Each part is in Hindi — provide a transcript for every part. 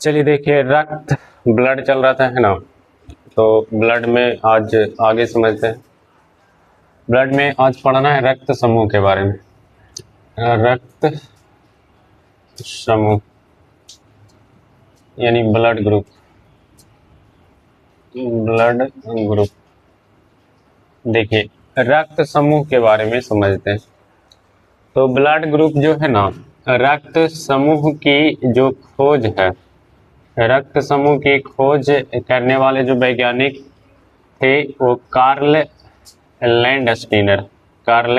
चलिए देखिए, रक्त ब्लड चल रहा था है ना, तो ब्लड में आज आगे समझते हैं। ब्लड में आज पढ़ना है रक्त समूह के बारे में। रक्त समूह यानी ब्लड ग्रुप। ब्लड ग्रुप देखिए, रक्त समूह के बारे में समझते हैं। तो ब्लड ग्रुप जो है ना, रक्त समूह की जो खोज है, रक्त समूह की खोज करने वाले जो वैज्ञानिक थे वो कार्ल लैंडस्टीनर। कार्ल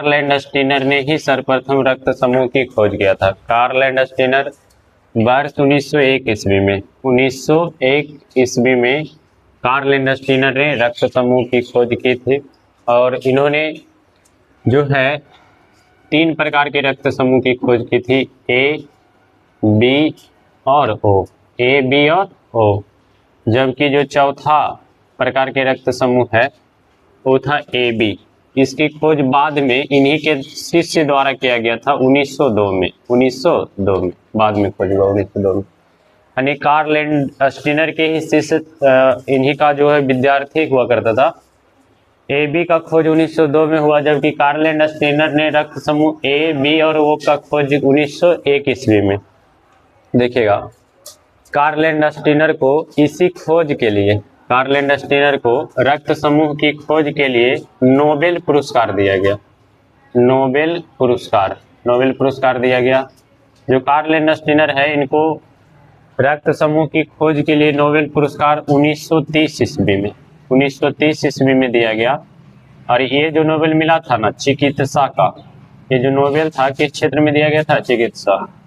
लैंडस्टीनर ने ही सर्वप्रथम रक्त समूह की खोज किया था। कार्ल लैंडस्टीनर वर्ष 1901 ईस्वी में 1901 ईस्वी में कार्ल लैंडस्टीनर ने रक्त समूह की खोज की थी। और इन्होंने जो है 3 प्रकार के रक्त समूह की खोज की थी, ए, बी और ओ। ए, बी और ओ। जबकि जो चौथा प्रकार के रक्त समूह है वो था ए बी। इसकी खोज बाद में इन्हीं के शिष्य द्वारा किया गया था 1902 में। 1902 में बाद में खोज हुआ 1902 में। यानी कार्ल लैंडस्टीनर के ही शिष्य इन्हीं का जो है विद्यार्थी हुआ करता था। ए बी का खोज 1902 में हुआ, जबकि कार्ल लैंडस्टीनर ने रक्त समूह ए, बी और ओ का खोज 1901 ईस्वी में। देखिएगा, कार्ल लैंडस्टीनर को इसी खोज के लिए, कार्ल लैंडस्टीनर को रक्त समूह की खोज के लिए नोबेल पुरस्कार दिया गया। नोबेल पुरस्कार दिया गया। जो कार्ल लैंडस्टीनर है, इनको रक्त समूह की खोज के लिए नोबेल पुरस्कार 1930 ईस्वी में दिया गया। और ये जो नोबेल मिला था ना, चिकित्सा का, ये जो नोबेल था किस क्षेत्र में दिया गया था? चिकित्सा।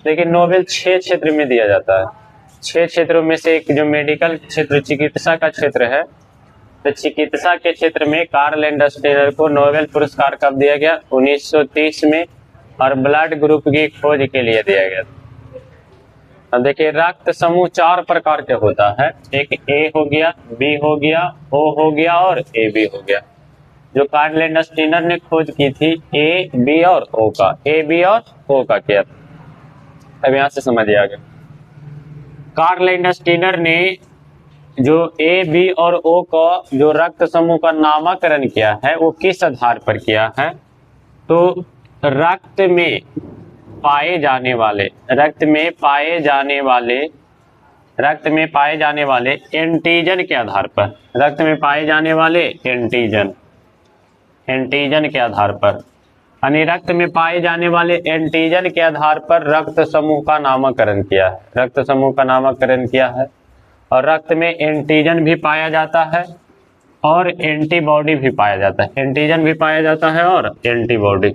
लेकिन नोबेल 6 क्षेत्र में दिया जाता है। 6 क्षेत्रों में से एक जो मेडिकल क्षेत्र, चिकित्सा का क्षेत्र है, तो चिकित्सा के क्षेत्र में कार्ल लैंडस्टीनर को नोबेल पुरस्कार कब दिया गया? 1930 में। और ब्लड ग्रुप की खोज के लिए दिया गया। अब देखिए, रक्त समूह 4 प्रकार के होता है। एक ए हो गया, बी हो गया, ओ हो गया और ए बी हो गया। जो कार्ल लैंडस्टीनर ने खोज की थी ए, बी और ओ का, ए, बी और ओ का किया। अब यहां से समझिए आगे। कार्ल लैंडस्टीनर ने जो ए, बी और ओ का जो रक्त समूह का नामकरण किया है वो किस आधार पर किया है? तो रक्त में पाए जाने वाले एंटीजन के आधार पर, रक्त में पाए जाने वाले एंटीजन के आधार पर, यानी रक्त में पाए जाने वाले एंटीजन के आधार पर रक्त समूह का नामकरण किया है। और रक्त में एंटीजन भी पाया जाता है और एंटीबॉडी भी पाया जाता है। एंटीजन भी पाया जाता है और एंटीबॉडी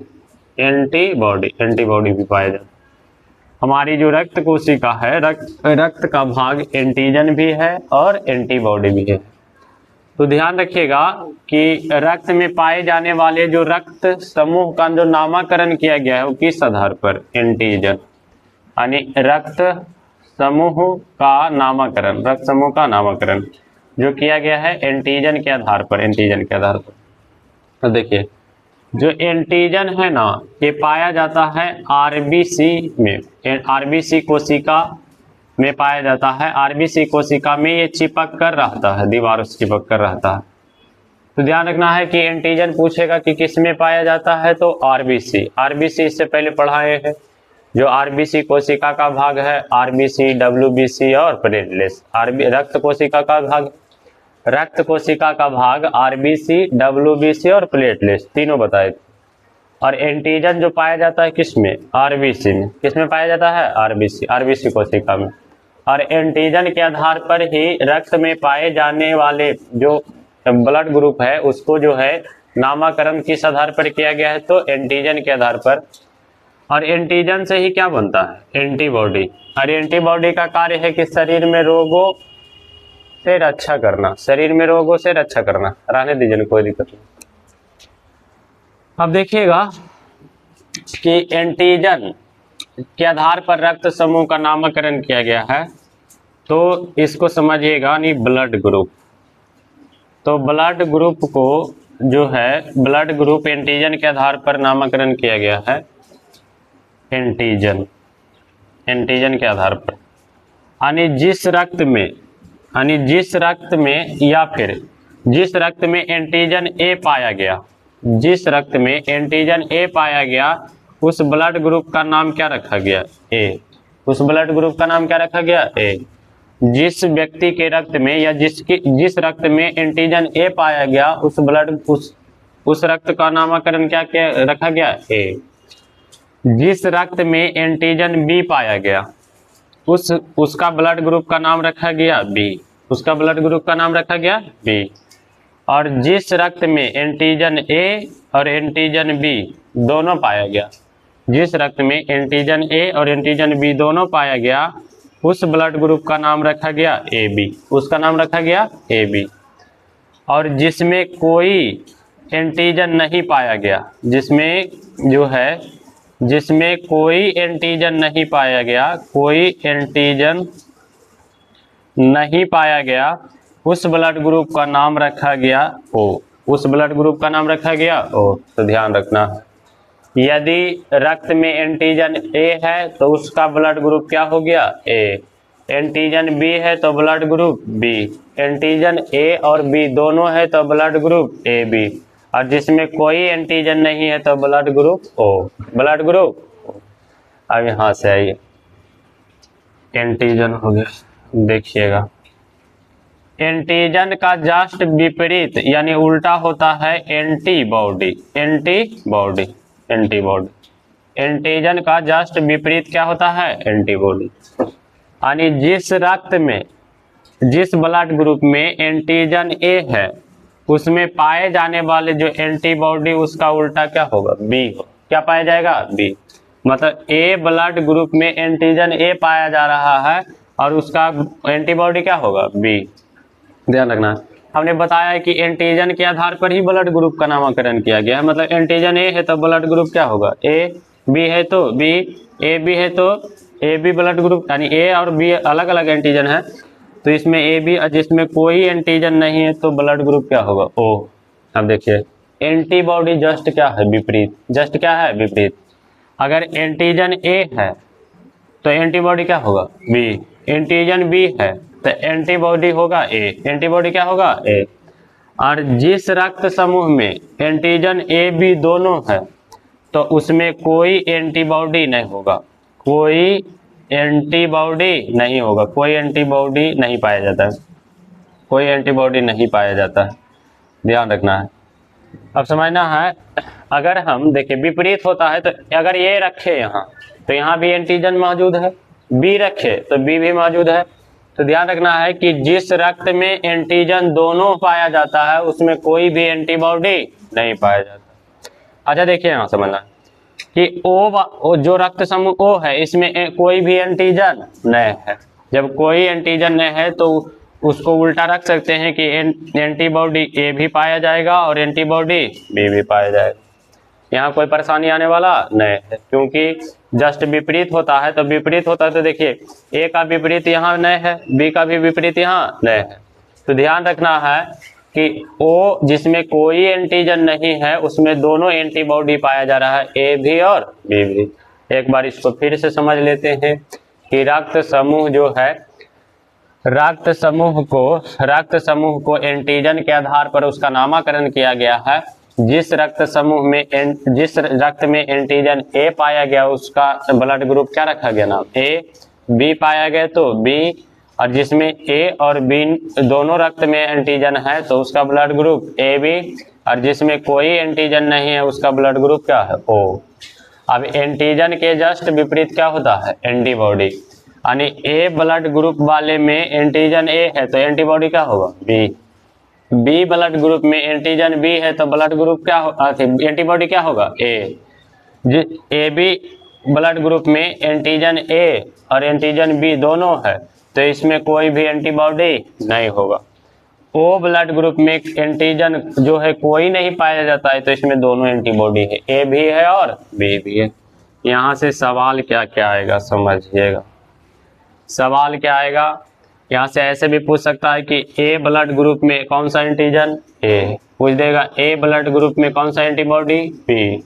भी पाया जाता है। हमारी जो रक्त कोशिका है, रक्त का भाग एंटीजन भी है और एंटीबॉडी भी है। तो ध्यान रखिएगा कि रक्त में पाए जाने वाले जो रक्त समूह का जो नामकरण किया गया है वो किस आधार पर? एंटीजन। यानी रक्त समूह का नामकरण जो किया गया है एंटीजन के आधार पर। तो देखिए, जो एंटीजन है ना, ये पाया जाता है आरबीसी में, आरबीसी कोशिका में पाया जाता है। आरबीसी कोशिका में ये चिपक कर रहता है, दीवारों से चिपक कर रहता है। तो ध्यान रखना है कि एंटीजन पूछेगा कि किस में पाया जाता है, तो आरबीसी इससे पहले पढ़ाए हैं। जो आरबीसी कोशिका का भाग है, आरबीसी, डब्ल्यूबीसी और प्लेटलेट्स। रक्त कोशिका का भाग आरबीसी, डब्ल्यूबीसी और प्लेटलेट्स तीनों बताए थे। और एंटीजन जो पाया जाता है किसमें? आरबीसी में। किसमें पाया जाता है? आरबीसी कोशिका में। और एंटीजन के आधार पर ही रक्त में पाए जाने वाले जो ब्लड ग्रुप है उसको जो है नामकरण किस आधार पर किया गया है? तो एंटीजन के आधार पर। और एंटीजन से ही क्या बनता है? एंटीबॉडी। और एंटीबॉडी का कार्य है कि शरीर में रोगों से रक्षा करना। रहने दीजिए, कोई दिक्कत नहीं। अब देखिएगा कि एंटीजन के आधार पर रक्त समूह का नामकरण किया गया है, तो इसको समझिएगा नहीं, ब्लड ग्रुप। तो ब्लड ग्रुप को जो है ब्लड ग्रुप एंटीजन के आधार पर नामकरण किया गया है। एंटीजन के आधार पर, यानी जिस रक्त में या फिर जिस रक्त में एंटीजन ए पाया गया, जिस रक्त में एंटीजन ए पाया गया, उस ब्लड ग्रुप का नाम क्या रखा गया? ए। उस ब्लड ग्रुप का नाम क्या रखा गया? ए। जिस व्यक्ति के रक्त में या जिस रक्त में एंटीजन ए पाया गया, उस रक्त का नामकरण क्या रखा गया? ए। जिस रक्त में एंटीजन बी पाया गया, उसका ब्लड ग्रुप का नाम रखा गया बी। उसका ब्लड ग्रुप का नाम रखा गया बी। और जिस रक्त में एंटीजन ए और एंटीजन बी दोनों पाया गया, जिस रक्त में एंटीजन ए और एंटीजन बी दोनों पाया गया, उस ब्लड ग्रुप का नाम रखा गया ए बी। उसका नाम रखा गया ए बी। और जिसमें कोई एंटीजन नहीं पाया गया, जिसमें कोई एंटीजन नहीं पाया गया, कोई एंटीजन नहीं पाया गया, उस ब्लड ग्रुप का नाम रखा गया ओ। उस ब्लड ग्रुप का नाम रखा गया ओ। तो ध्यान रखना, यदि रक्त में एंटीजन ए है तो उसका ब्लड ग्रुप क्या हो गया? ए। एंटीजन बी है तो blood group B. Antigen A और बी दोनों है तो ब्लड ग्रुप ए बी। और जिसमें कोई एंटीजन नहीं है तो blood group O. Blood group O. अब यहाँ से आइए, एंटीजन हो गया, देखिएगा एंटीजन का जस्ट विपरीत यानी उल्टा होता है एंटीबॉडी। एंटीजन का जस्ट विपरीत क्या होता है? एंटीबॉडी। यानी जिस ब्लड ग्रुप में एंटीजन ए है, उसमें पाए जाने वाले जो एंटीबॉडी, उसका उल्टा क्या होगा? बी। क्या पाया जाएगा? बी। मतलब ए ब्लड ग्रुप में एंटीजन ए पाया जा रहा है और उसका एंटीबॉडी क्या होगा? बी। ध्यान रखना, हमने बताया है कि एंटीजन के आधार पर ही ब्लड ग्रुप का नामकरण किया गया है। मतलब एंटीजन ए है तो ब्लड ग्रुप क्या होगा? ए। बी है तो बी। ए बी है तो ए बी ब्लड ग्रुप, यानी ए और बी अलग अलग एंटीजन है, तो इसमें ए बी। जिसमें कोई एंटीजन नहीं है तो ब्लड ग्रुप क्या होगा? ओ। अब देखिए, एंटीबॉडी जस्ट क्या है? विपरीत। जस्ट क्या है? विपरीत। अगर एंटीजन ए है तो एंटीबॉडी क्या होगा? बी। एंटीजन बी है तो एंटीबॉडी होगा ए। एंटीबॉडी क्या होगा? ए। और जिस रक्त समूह में एंटीजन ए बी दोनों है तो उसमें कोई एंटीबॉडी नहीं होगा। कोई एंटीबॉडी नहीं होगा। कोई एंटीबॉडी नहीं पाया जाता है। कोई एंटीबॉडी नहीं पाया जाता है। ध्यान रखना है। अब समझना है, अगर हम देखिए विपरीत होता है तो अगर ये रखे यहाँ तो यहाँ भी एंटीजन मौजूद है, बी रखे तो बी भी मौजूद है। तो ध्यान रखना है कि जिस रक्त में एंटीजन दोनों पाया जाता है उसमें कोई भी एंटीबॉडी नहीं पाया जाता। अच्छा देखिए, यहाँ समझना कि ओ जो रक्त समूह ओ है, इसमें कोई भी एंटीजन नहीं है। जब कोई एंटीजन नहीं है तो उसको उल्टा रख सकते हैं कि एंटीबॉडी ए भी पाया जाएगा और एंटीबॉडी बी भी पाया जाएगा। यहाँ कोई परेशानी आने वाला नहीं है, क्योंकि जस्ट विपरीत होता है। तो विपरीत होता है तो देखिए, ए का विपरीत यहाँ नहीं है, बी का भी विपरीत यहाँ नहीं है। तो ध्यान रखना है कि ओ जिसमें कोई एंटीजन नहीं है उसमें दोनों एंटीबॉडी पाया जा रहा है, ए भी और बी भी। एक बार इसको फिर से समझ लेते हैं कि रक्त समूह जो है, रक्त समूह को एंटीजन के आधार पर उसका नामकरण किया गया है। जिस रक्त में एंटीजन ए पाया गया उसका ब्लड ग्रुप क्या रखा गया? नाम ए। बी पाया गया तो बी। और जिसमें ए और बी दोनों रक्त में एंटीजन है तो उसका ब्लड ग्रुप ए बी। और जिसमें कोई एंटीजन नहीं है उसका ब्लड ग्रुप क्या है? ओ। अब एंटीजन के जस्ट विपरीत क्या होता है? एंटीबॉडी। यानी ए ब्लड ग्रुप वाले में एंटीजन ए है तो एंटीबॉडी क्या होगा? बी। बी ब्लड ग्रुप में एंटीजन बी है तो ब्लड ग्रुप क्या होगा? एंटीबॉडी क्या होगा? ए। ए बी ब्लड ग्रुप में एंटीजन ए और एंटीजन बी दोनों है तो इसमें कोई भी एंटीबॉडी नहीं होगा। ओ ब्लड ग्रुप में एंटीजन जो है कोई नहीं पाया जाता है तो इसमें दोनों एंटीबॉडी है, ए भी है और बी भी है। यहाँ से सवाल क्या क्या आएगा समझिएगा। सवाल क्या आएगा, यहाँ से ऐसे भी पूछ सकता है कि ए ब्लड ग्रुप में कौन सा एंटीजन? ए, पूछ देगा ए ब्लड ग्रुप में कौन सा एंटीबॉडी, बी।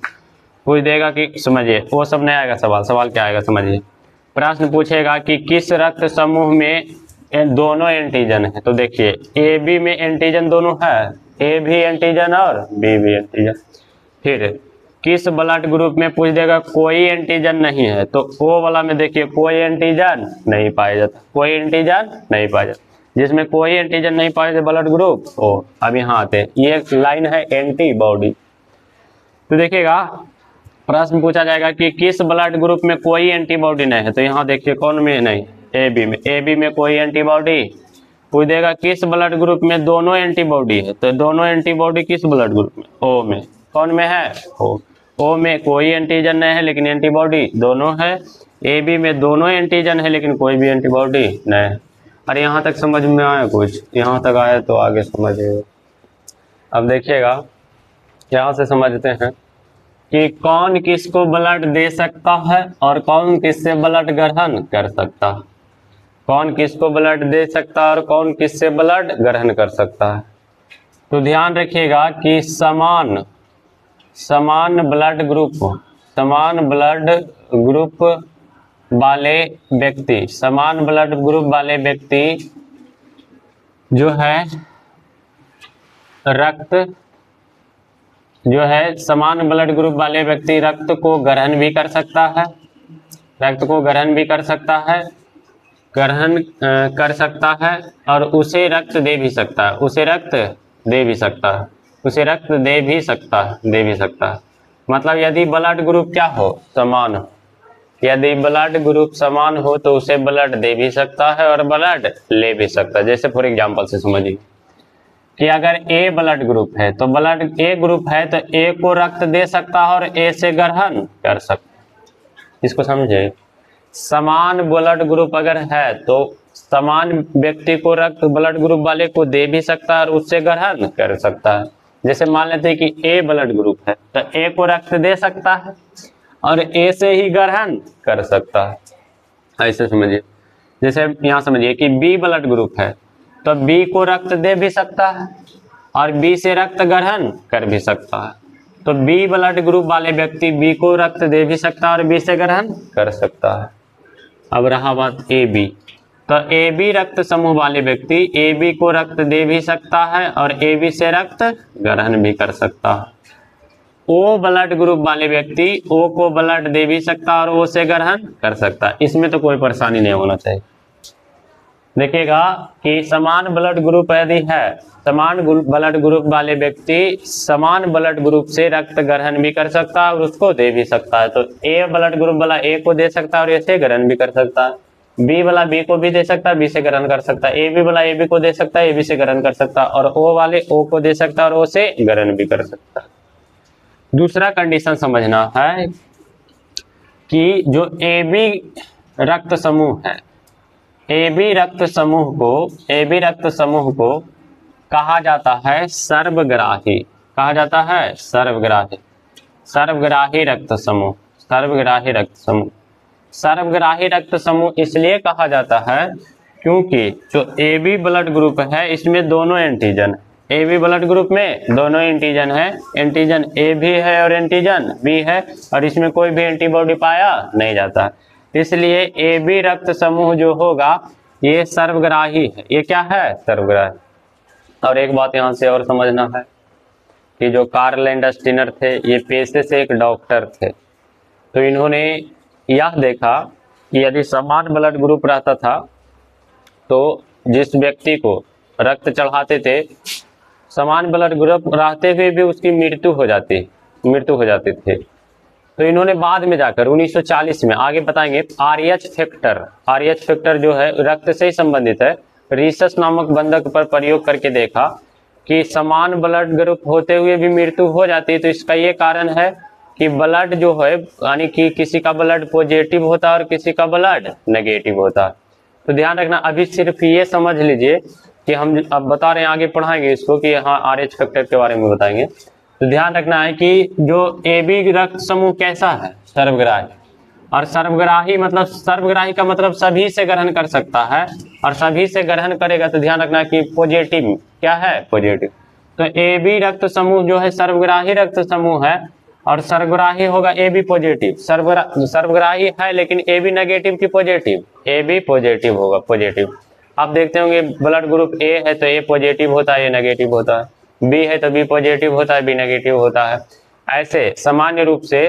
पूछ देगा कि, समझिए वो सब नहीं आएगा सवाल, सवाल क्या आएगा समझिए। प्रश्न पूछेगा कि किस रक्त समूह में दोनों एंटीजन है, तो देखिए ए बी में एंटीजन दोनों है, ए भी एंटीजन और बी भी एंटीजन। फिर किस ब्लड ग्रुप में पूछ देगा कोई एंटीजन नहीं है, तो ओ वाला में देखिए कोई एंटीजन नहीं पाया जाता, कोई एंटीजन नहीं पाया जाता, जिसमें कोई एंटीजन नहीं पाया जाता ब्लड ग्रुप ओ। अब यहाँ आते, ये एक लाइन है एंटीबॉडी। तो देखिएगा प्रश्न पूछा जाएगा कि किस ब्लड ग्रुप में कोई एंटीबॉडी नहीं है, तो यहाँ देखिए कौन में नहीं, ए बी में, ए बी में कोई एंटीबॉडी। पूछ देगा किस ब्लड ग्रुप में दोनों एंटीबॉडी है, तो दोनों एंटीबॉडी किस ब्लड ग्रुप में, ओ में। कौन में है, ओ में कोई एंटीजन नहीं है लेकिन एंटीबॉडी दोनों है। ए बी में दोनों एंटीजन है लेकिन कोई भी एंटीबॉडी नहीं है। अरे यहाँ तक समझ में आया कुछ, यहाँ तक आया तो आगे समझिएगा। अब देखिएगा यहाँ से समझते हैं कि कौन किसको ब्लड दे सकता है और कौन किससे ब्लड ग्रहण कर सकता है, कौन किसको ब्लड दे सकता है और कौन किससे ब्लड ग्रहण कर सकता है। तो ध्यान रखिएगा कि समान ब्लड ग्रुप वाले व्यक्ति, समान ब्लड ग्रुप वाले व्यक्ति जो है समान ब्लड ग्रुप वाले व्यक्ति रक्त को ग्रहण भी कर सकता है, ग्रहण कर सकता है और उसे रक्त दे भी सकता है, दे भी सकता है। मतलब यदि ब्लड ग्रुप क्या हो, समान हो, यदि ब्लड ग्रुप समान हो तो उसे ब्लड दे भी सकता है और ब्लड ले भी सकता है। जैसे फॉर एग्जांपल से समझिए कि अगर ए ब्लड ग्रुप है तो ब्लड ए ग्रुप है तो ए को रक्त दे सकता है और ए से ग्रहण कर सकता है। इसको समझे, समान ब्लड ग्रुप अगर है तो समान व्यक्ति को रक्त ब्लड ग्रुप वाले को दे भी सकता है और उससे ग्रहण कर सकता है। जैसे मान लेते हैं कि ए ब्लड ग्रुप है तो ए को रक्त दे सकता है और ए से ही ग्रहण कर सकता है, ऐसे समझिए। जैसे यहाँ समझिए कि बी ब्लड ग्रुप है तो बी को रक्त दे भी सकता है और बी से रक्त ग्रहण कर भी सकता है। तो बी ब्लड ग्रुप वाले व्यक्ति बी को रक्त दे भी सकता है और बी से ग्रहण कर सकता है। अब रहा बात ए बी, तो ए बी रक्त समूह वाले व्यक्ति ए बी को रक्त दे भी सकता है और ए बी से रक्त ग्रहण भी कर सकता है। ओ ब्लड ग्रुप वाले व्यक्ति ओ को ब्लड दे भी सकता है और ओ से ग्रहण कर सकता है। इसमें तो कोई परेशानी नहीं होना चाहिए। देखिएगा कि समान ब्लड ग्रुप यदि है, समान ब्लड ग्रुप वाले व्यक्ति समान ब्लड ग्रुप से रक्त ग्रहण भी कर सकता है और उसको दे भी सकता है। तो ए ब्लड ग्रुप वाला ए को दे सकता है और ए से ग्रहण भी कर सकता है, बी वाला बी को भी दे सकता है, बी से ग्रहण कर सकता है, ए बी वाला ए बी को दे सकता है, ए बी से ग्रहण कर सकता है, और ओ वाले ओ को दे सकता है और ओ से ग्रहण भी कर सकता है। दूसरा कंडीशन समझना है कि जो ए बी रक्त समूह है, ए बी रक्त समूह को कहा जाता है सर्वग्राही, कहा जाता है सर्वग्राही रक्त समूह। सर्वग्राही रक्त समूह इसलिए कहा जाता है क्योंकि जो ए बी ब्लड ग्रुप है इसमें दोनों antigen, A B blood group में दोनों एंटीजन है, एंटीजन ए भी है और एंटीजन बी है और इसमें कोई भी एंटीबॉडी पाया नहीं जाता। इसलिए ए बी रक्त समूह जो होगा ये सर्वग्राही है। ये क्या है, सर्वग्राही। और एक बात यहाँ से और समझना है कि जो कार्ल लैंडस्टीनर थे ये पेशे से एक डॉक्टर थे, तो इन्होंने यह देखा कि यदि समान ब्लड ग्रुप रहता था तो जिस व्यक्ति को रक्त चढ़ाते थे समान ब्लड ग्रुप रहते हुए भी उसकी मृत्यु हो जाती थी। तो इन्होंने बाद में जाकर 1940 में, आगे बताएंगे, आरएच फैक्टर जो है रक्त से ही संबंधित है, रीसस नामक बंधक पर प्रयोग करके देखा कि समान ब्लड ग्रुप होते हुए भी मृत्यु हो जाती है। तो इसका ये कारण है कि ब्लड जो है यानी कि किसी का ब्लड पॉजिटिव होता है और किसी का ब्लड नेगेटिव होता है। तो ध्यान रखना, अभी सिर्फ ये समझ लीजिए कि हम अब बता रहे हैं, आगे पढ़ाएंगे इसको कि हाँ आरएच फैक्टर के बारे में बताएंगे। तो ध्यान रखना है कि जो ए बी रक्त समूह कैसा है, सर्वग्राही। और सर्वग्राही का मतलब सभी से ग्रहण कर सकता है और सभी से ग्रहण करेगा। तो ध्यान रखना कि पॉजिटिव क्या है, पॉजिटिव। तो ए बी रक्त समूह जो है सर्वग्राही रक्त समूह है, और सर्वग्राही होगा ए बी पॉजिटिव। सर्वग्राही है लेकिन ए बी नेगेटिव की पॉजिटिव, ए बी पॉजिटिव होगा, पॉजिटिव। आप देखते होंगे ब्लड ग्रुप ए है तो ए पॉजिटिव होता है, ए नेगेटिव होता है, बी है तो बी पॉजिटिव होता है, बी नेगेटिव होता है। ऐसे सामान्य रूप से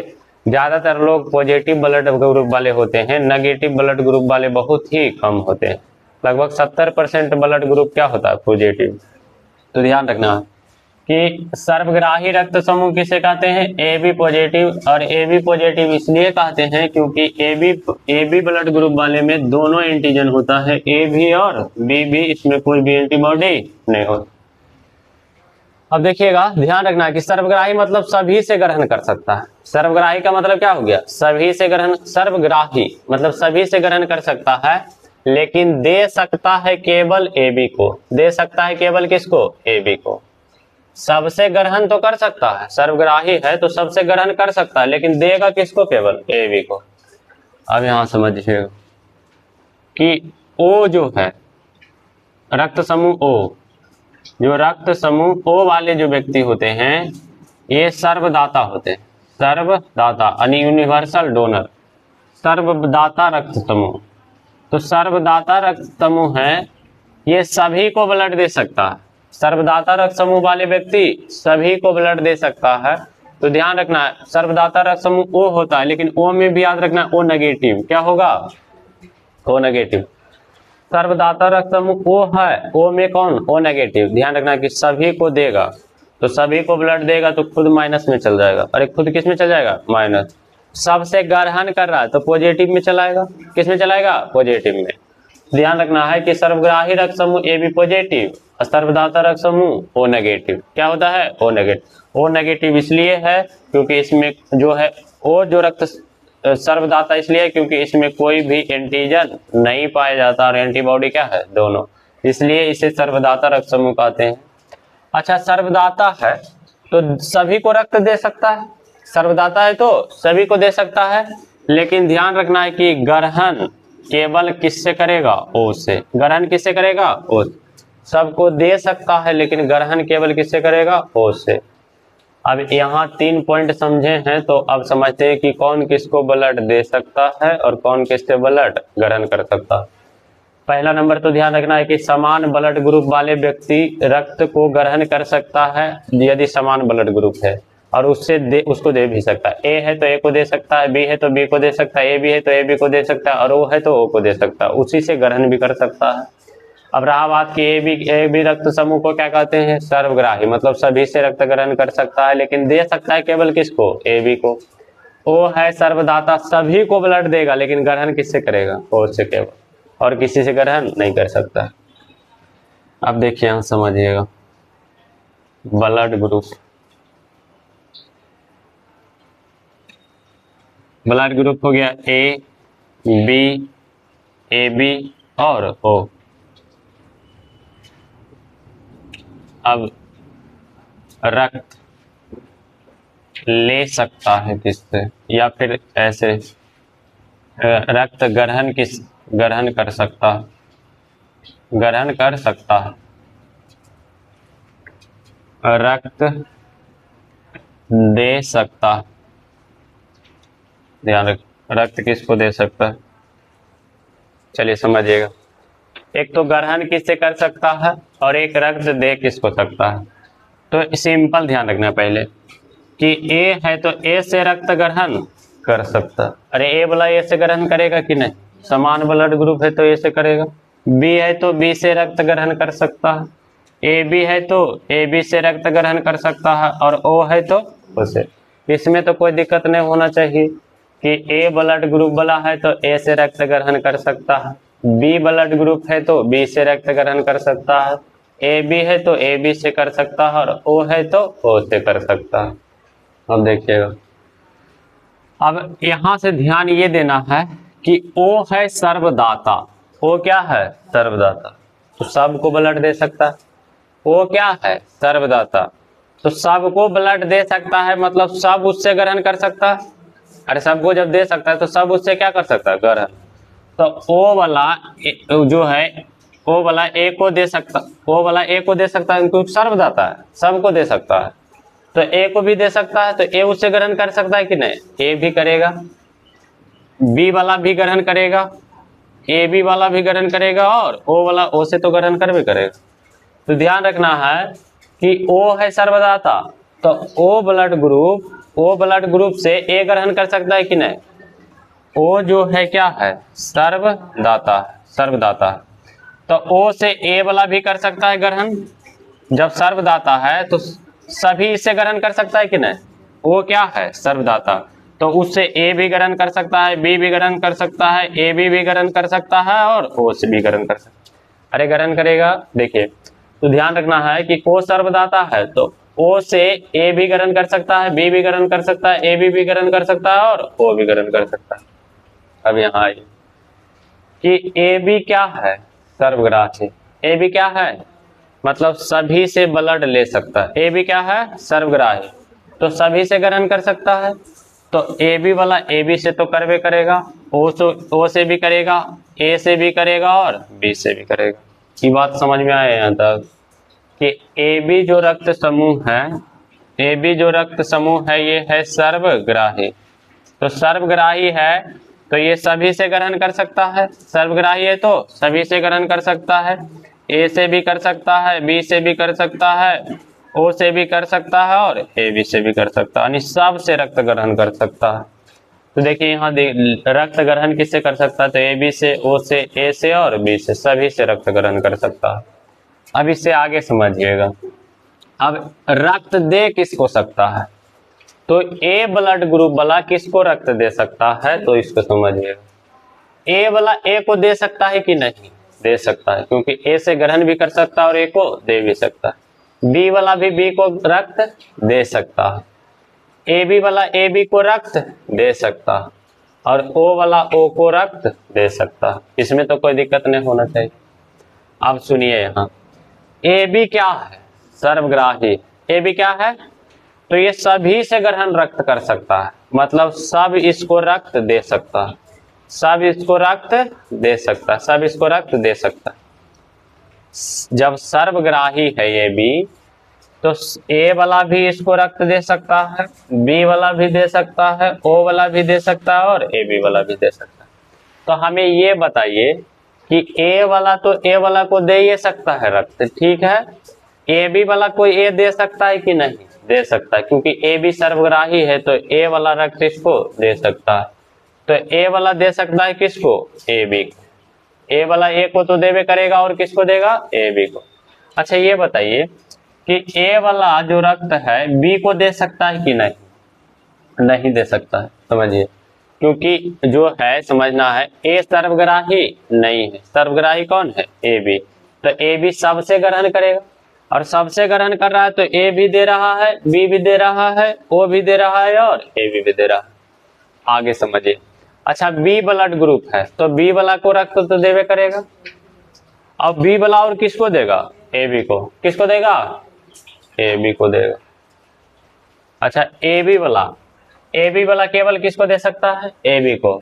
ज्यादातर लोग पॉजिटिव ब्लड ग्रुप वाले होते हैं, नेगेटिव ब्लड ग्रुप वाले बहुत ही कम होते हैं। लगभग 70% ब्लड ग्रुप क्या होता है, पॉजिटिव। तो ध्यान रखना है कि सर्वग्राही रक्त समूह किसे कहते हैं, ए बी पॉजिटिव। और ए बी पॉजिटिव इसलिए कहते हैं क्योंकि ए बी ब्लड ग्रुप वाले में दोनों एंटीजन होता है, ए भी और बी भी, इसमें कोई भी एंटीबॉडी नहीं होता। अब देखिएगा, ध्यान रखना है कि सर्वग्राही मतलब सभी से ग्रहण कर सकता है। सर्वग्राही का मतलब क्या हो गया, सभी से ग्रहण। सर्वग्राही मतलब सभी से ग्रहण कर सकता है, लेकिन दे सकता है केवल ए बी को। दे सकता है केवल किसको, ए बी को। सबसे ग्रहण तो कर सकता है, सर्वग्राही है तो सबसे ग्रहण कर सकता है, लेकिन देगा किसको, केवल ए बी को। अब यहां समझिएगा कि ओ जो है रक्त समूह ओ, जो रक्त समूह ओ वाले जो व्यक्ति होते हैं ये सर्वदाता होते हैं। सर्वदाता यानी यूनिवर्सल डोनर, सर्वदाता रक्त समूह। तो सर्वदाता रक्त समूह है, ये सभी को ब्लड दे सकता है। सर्वदाता रक्त समूह वाले व्यक्ति सभी को ब्लड दे सकता है। तो ध्यान रखना है, सर्वदाता रक्त समूह ओ होता है, लेकिन ओ में भी याद रखना ओ नेगेटिव। क्या होगा, ओ नेगेटिव। सर्वदाता रक्त समूह ओ है, ओ में कौन, ओ नेगेटिव। ध्यान रखना कि सभी को देगा, तो सभी को ब्लड देगा तो खुद माइनस में चल जाएगा। अरे खुद किस में चल जाएगा, माइनस। सबसे ग्रहण कर रहा है तो पॉजिटिव में चलाएगा, किस में चलाएगा, पॉजिटिव में। ध्यान रखना है कि सर्वग्राही रक्त समूह ए बी पॉजिटिव और सर्वदाता रक्त समूह ओ नेगेटिव। क्या होता है, ओ नेगेटिव। ओ नेगेटिव इसलिए है क्योंकि इसमें जो है ओ जो रक्त सर्वदाता इसलिए क्योंकि इसमें कोई भी एंटीजन नहीं पाया जाता और एंटीबॉडी क्या है, दोनों, इसलिए इसे सर्वदाता रक्त समूह कहते हैं। अच्छा, सर्वदाता है तो सभी को रक्त दे सकता है, सर्वदाता है तो सभी को दे सकता है, लेकिन ध्यान रखना है कि ग्रहण केवल किससे करेगा, ओ से। ग्रहण किससे करेगा, ओ। सबको दे सकता है लेकिन ग्रहण केवल किससे करेगा, ओ से। अब यहाँ 3 पॉइंट समझे हैं तो अब समझते हैं कि कौन किसको ब्लड दे सकता है और कौन किससे ब्लड ग्रहण कर सकता है। पहला नंबर तो ध्यान रखना है कि समान ब्लड ग्रुप वाले व्यक्ति रक्त को ग्रहण कर सकता है यदि समान ब्लड ग्रुप है, और उसको दे भी सकता है। ए है तो ए को दे सकता है, बी है तो बी को दे सकता है, ए बी है तो ए बी को दे सकता है, और ओ है तो ओ को दे सकता है, उसी से ग्रहण भी कर सकता है। अब रहा बात कि ए बी रक्त समूह को क्या कहते हैं, सर्वग्राही मतलब सभी से रक्त ग्रहण कर सकता है, लेकिन दे सकता है केवल किसको, ए बी को। ओ है सर्वदाता, सभी को ब्लड देगा लेकिन ग्रहण किससे करेगा, ओ से केवल, और किसी से ग्रहण नहीं कर सकता। अब देखिए यहाँ समझिएगा, ब्लड ग्रुप, ब्लड ग्रुप हो गया ए बी और ओ। अब रक्त ले सकता है किससे, या फिर ऐसे रक्त ग्रहण कर सकता है, ग्रहण कर सकता है। रक्त दे सकता है, ध्यान रख, रक्त किसको दे सकता है, चलिए समझिएगा। एक तो ग्रहण किससे कर सकता है और एक रक्त दे किसको सकता है। तो सिंपल ध्यान रखना पहले कि ए है तो ए से रक्त ग्रहण कर सकता है। अरे ए वाला ए से ग्रहण करेगा कि नहीं, समान ब्लड ग्रुप है तो ए से करेगा। बी है तो बी से रक्त ग्रहण कर सकता है, ए बी है तो ए बी से रक्त ग्रहण कर सकता है, और ओ है तो ओ से। इसमें तो कोई दिक्कत नहीं होना चाहिए कि ए ब्लड ग्रुप वाला है तो ए से रक्त ग्रहण कर सकता है, बी ब्लड ग्रुप है तो बी से रक्त ग्रहण कर सकता है, ए बी है तो ए बी से कर सकता है, और ओ है तो ओ से कर सकता है। अब देखिएगा, अब यहां से ध्यान ये देना है कि ओ है सर्वदाता। ओ क्या है, सर्वदाता, तो सबको ब्लड दे सकता है। ओ क्या है, सर्वदाता, तो सबको ब्लड दे सकता है, मतलब सब उससे ग्रहण कर सकता है। अरे सबको जब दे सकता है तो सब उससे क्या कर सकता है, ग्रहण। तो ओ वाला जो है, ओ वाला ए को दे सकता, ओ वाला ए को दे सकता है क्योंकि सर्वदाता है, सबको दे सकता है। तो ए को भी दे सकता है, तो ए उससे ग्रहण कर सकता है कि नहीं, ए भी करेगा, बी वाला भी ग्रहण करेगा, ए बी वाला भी ग्रहण करेगा, और ओ वाला ओ से तो ग्रहण कर भी करेगा। तो ध्यान रखना है कि ओ है सर्वदाता, तो ओ ब्लड ग्रुप से ए ग्रहण कर सकता है कि नहीं, ओ जो है क्या है, सर्वदाता है, सर्वदाता है। तो ओ से ए वाला भी कर सकता है ग्रहण, जब सर्वदाता है तो सभी इससे ग्रहण कर सकता है कि नहीं, ओ क्या है, सर्वदाता, तो उससे ए भी ग्रहण कर सकता है, बी भी ग्रहण कर सकता है, ए बी भी ग्रहण कर सकता है, और ओ से भी ग्रहण कर सकता है। अरे ग्रहण करेगा, देखिए तो ध्यान रखना है कि ओ सर्वदाता है, तो ओ से ए भी ग्रहण कर सकता है, बी भी ग्रहण कर सकता है, ए बी भी ग्रहण कर सकता है, और ओ भी ग्रहण कर सकता है। अब यहाँ आइए कि ए बी क्या है, सर्वग्राही। ए बी क्या है, मतलब सभी से ब्लड ले सकता है। ए बी क्या है, सर्वग्राही, तो सभी से ग्रहण कर सकता है। तो ए बी वाला ए बी से तो करवे करेगा, ओ से भी करेगा, ए से भी करेगा, और बी से भी करेगा। ये बात समझ में आए यहाँ तक कि ए बी जो रक्त समूह है, ए बी जो रक्त समूह है ये है सर्वग्राही। तो सर्वग्राही है तो ये सभी से ग्रहण कर सकता है, सर्वग्राही है तो सभी से ग्रहण कर सकता है, ए से भी कर सकता है, बी से भी कर सकता है, ओ से भी कर सकता है, और ए बी से भी कर सकता है, यानी सब से रक्त ग्रहण कर सकता है। तो देखिए यहाँ रक्त ग्रहण किससे कर सकता है, तो ए बी से, ओ से, ए से, और बी से, सभी से रक्त ग्रहण कर सकता है। अब इससे आगे समझिएगा, अब रक्त दे किसको सकता है, तो ए ब्लड ग्रुप वाला किसको रक्त दे सकता है, तो इसको समझिएगा। ए वाला ए को दे सकता है कि नहीं, दे सकता है, क्योंकि ए से ग्रहण भी कर सकता है और ए को दे भी सकता है। बी वाला भी बी को रक्त दे सकता है, ए बी वाला ए बी को रक्त दे सकता है, और ओ वाला ओ को रक्त दे सकता है। इसमें तो कोई दिक्कत नहीं होना चाहिए। अब सुनिए यहाँ, ए बी क्या है, सर्वग्राही। ए बी क्या है, तो ये सभी से ग्रहण रक्त कर सकता है, मतलब सब इसको रक्त दे सकता है, सब इसको रक्त दे सकता है, सब इसको रक्त दे सकता है। जब सर्वग्राही है ये बी, तो ए वाला भी इसको रक्त दे सकता है, बी वाला भी दे सकता है, ओ वाला भी दे सकता है, और ए बी वाला भी दे सकता है। तो हमें ये बताइए कि ए वाला तो ए वाला को दे ये सकता है रक्त, ठीक है, ए बी वाला कोई ए दे सकता है कि नहीं, दे सकता है, क्योंकि ए बी सर्वग्राही है तो ए वाला रक्त इसको दे सकता है। तो ए वाला दे सकता है किसको, ए बी को, ए वाला ए को तो देवे करेगा, और किसको देगा, ए बी को। अच्छा ये बताइए कि ए वाला जो रक्त है बी को दे सकता है कि नहीं, नहीं दे सकता है, समझिए, क्योंकि जो है समझना है, ए सर्वग्राही नहीं है, सर्वग्राही कौन है, ए बी, तो ए बी सबसे ग्रहण करेगा, और सबसे ग्रहण कर रहा है तो ए भी दे रहा है, बी भी दे रहा है, ओ भी दे रहा है, और ए भी दे रहा है। आगे समझिए। अच्छा बी ब्लड ग्रुप है तो बी वाला को रक्त तो देवे करेगा, अब बी वाला और किसको देगा, ए बी को, किसको देगा, ए बी को देगा। अच्छा ए बी वाला केवल किसको दे सकता है, ए बी को।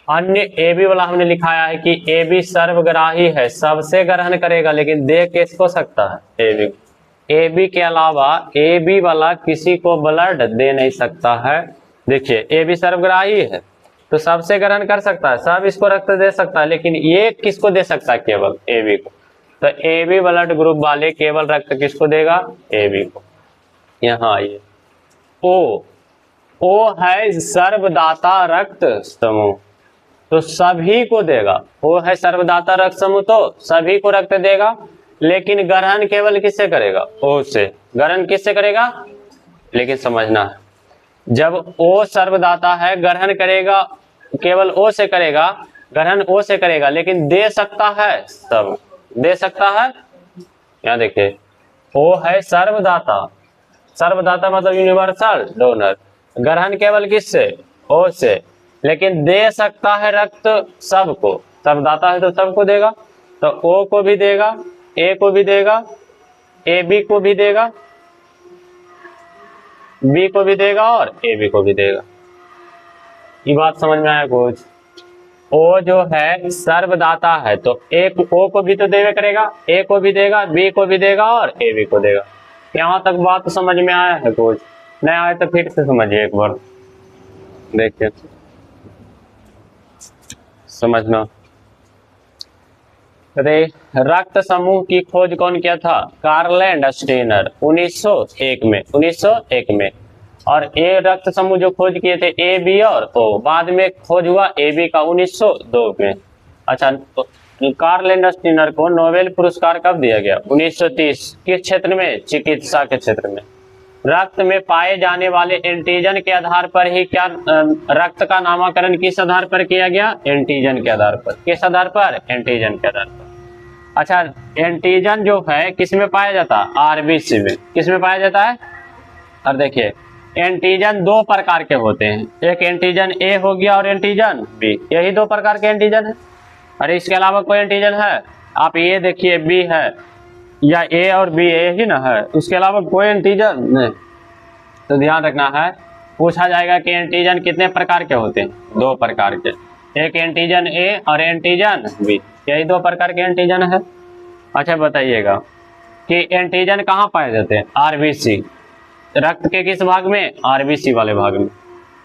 अन्य ए बी वाला हमने लिखाया है कि ए बी सर्वग्राही है, सबसे ग्रहण करेगा, लेकिन दे किसको सकता है, ए बी। ए बी के अलावा ए बी वाला किसी को ब्लड दे नहीं सकता है। देखिए ए बी सर्वग्राही है तो सबसे ग्रहण कर सकता है, सब इसको रक्त दे सकता है, लेकिन ये किसको दे सकता है, केवल ए बी को। तो ए बी ब्लड ग्रुप वाले केवल रक्त किसको देगा, ए बी को। यहाँ आइए, ओ है सर्वदाता रक्त समूह, तो सभी को देगा, वो है सर्वदाता रक्त समूह तो सभी को रक्त देगा, लेकिन ग्रहण केवल किससे करेगा, ओ से। ग्रहण किससे करेगा, लेकिन समझना है, जब ओ सर्वदाता है ग्रहण करेगा केवल ओ से करेगा, ग्रहण ओ से करेगा, लेकिन दे सकता है, सब दे सकता है। यहाँ देखिए, ओ है सर्वदाता, सर्वदाता मतलब यूनिवर्सल डोनर, ग्रहण केवल किससे, ओ से, लेकिन दे सकता है रक्त सबको, सर्वदाता है तो सबको देगा, तो ओ को भी देगा, ए को भी देगा, ए बी को भी देगा, बी को भी देगा, और ए बी को भी देगा। ये बात समझ में आया कुछ। ओ जो है सर्वदाता है, तो एक ओ को भी तो देवे करेगा, ए को भी देगा, बी को भी देगा और ए बी को देगा। यहाँ तक बात तो समझ में आया है? कुछ नहीं आया तो फिर से समझिए एक बार, देखिए समझना। अरे रक्त समूह की खोज कौन किया था? कार्ल एंड स्टेनर 1901 में, 1901 में। और ए रक्त समूह जो खोज किए थे ए बी और ओ, बाद में खोज हुआ ए बी का 1902 में। अच्छा, तो कार्ल एंड स्टेनर को नोबेल पुरस्कार कब दिया गया? 1930। किस क्षेत्र में? चिकित्सा के क्षेत्र में। रक्त में पाए जाने वाले एंटीजन के आधार पर ही क्या रक्त का नामकरण किस आधार पर किया गया? एंटीजन के आधार पर। किस आधार पर? एंटीजन के आधार पर। अच्छा, एंटीजन जो है किस में पाया जाता है? आरबीसी में। किस में पाया जाता है? और देखिए एंटीजन दो प्रकार के होते हैं, एक एंटीजन ए हो गया और एंटीजन बी, यही दो प्रकार के एंटीजन है। अरे इसके अलावा कोई एंटीजन है? आप ये देखिए बी है या ए और बी यही ना है, उसके अलावा कोई एंटीजन नहीं। तो ध्यान रखना है, पूछा जाएगा कि एंटीजन कितने प्रकार के होते हैं? दो प्रकार के, एक एंटीजन ए और एंटीजन बी, यही दो प्रकार के एंटीजन है। अच्छा बताइएगा कि एंटीजन कहाँ पाए जाते हैं? आरबीसी। रक्त के किस भाग में? आरबीसी वाले भाग में।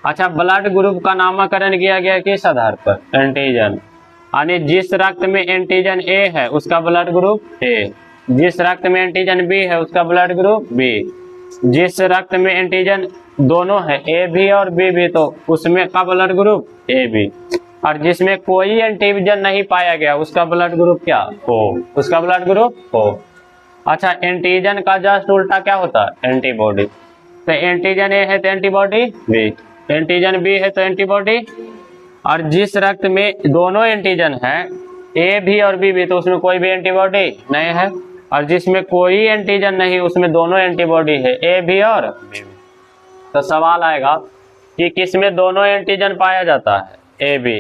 अच्छा, ब्लड ग्रुप का नामकरण किया गया किस आधार पर? एंटीजन। यानी जिस रक्त में एंटीजन ए है उसका ब्लड ग्रुप ए, जिस रक्त में एंटीजन बी है उसका ब्लड ग्रुप बी, जिस रक्त में एंटीजन दोनों है ए भी और बी भी तो उसमें का ब्लड ग्रुप ए बी, और जिसमें कोई एंटीजन नहीं पाया गया उसका ब्लड ग्रुप क्या? ओ, उसका ब्लड ग्रुप ओ। अच्छा, एंटीजन का जस्ट उल्टा क्या होता है? एंटीबॉडी। तो एंटीजन ए है तो एंटीबॉडी बी, एंटीजन बी है तो एंटीबॉडी। और जिस रक्त में दोनों एंटीजन है ए भी और बी भी तो उसमें कोई भी एंटीबॉडी नहीं है, और जिसमें कोई एंटीजन नहीं उसमें दोनों एंटीबॉडी है ए भी और बी भी। तो सवाल आएगा कि किसमें दोनों एंटीजन पाया जाता है? A B.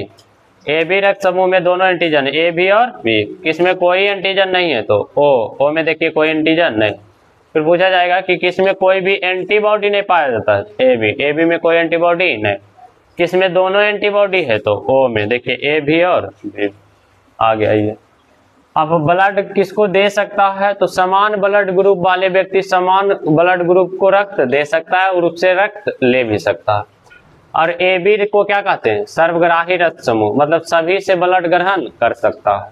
ए बी रक्त समूह में दोनों एंटीजन ए बी और बी, किसमें कोई एंटीजन नहीं है तो ओ में देखिए कोई एंटीजन नहीं। फिर पूछा जाएगा कि किसमें कोई भी एंटीबॉडी नहीं पाया जाता है? ए बी में कोई एंटीबॉडी नहीं। किसमें दोनों एंटीबॉडी है तो ओ में देखिए ए भी और बी। आ गया ये। अब ब्लड किसको दे सकता है? तो समान ब्लड ग्रुप वाले व्यक्ति समान ब्लड ग्रुप को रक्त दे सकता है और उससे रक्त ले भी सकता है। और ए बी को क्या कहते हैं? सर्वग्राही रक्त समूह, मतलब सभी से ब्लड ग्रहण कर सकता है,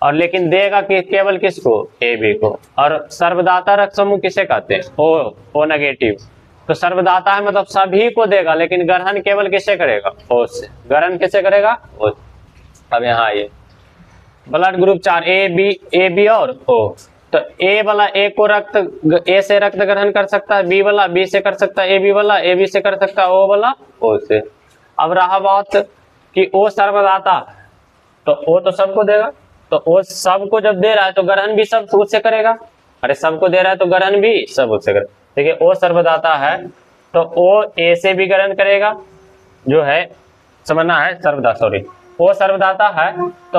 और लेकिन देगा कि केवल किसको? ए बी को। और सर्वदाता रक्त समूह किसे कहते हैं? O negative. तो सर्वदाता है मतलब सभी को देगा, लेकिन ग्रहण केवल किसे करेगा? ओ से। ग्रहण किसे करेगा? ओ। अब यहाँ ये ब्लड ग्रुप 4 ए बी और ओ। तो ए वाला ए को रक्त ए से रक्त ग्रहण कर सकता है, बी वाला बी से कर सकता है, ए बी वाला ए बी से कर सकता है, ओ वाला ओ से। अब रहा बात कि ओ सर्वदाता, तो ओ तो सबको देगा, तो ओ सबको जब दे रहा है तो ग्रहण भी सब उससे करेगा। अरे सबको दे रहा है तो ग्रहण भी सब उससे करेगा। देखिए ओ सर्वदाता है तो ओ ए से भी ग्रहण करेगा, जो है समझना है सर्वदाता, सॉरी ओ सर्वदाता है तो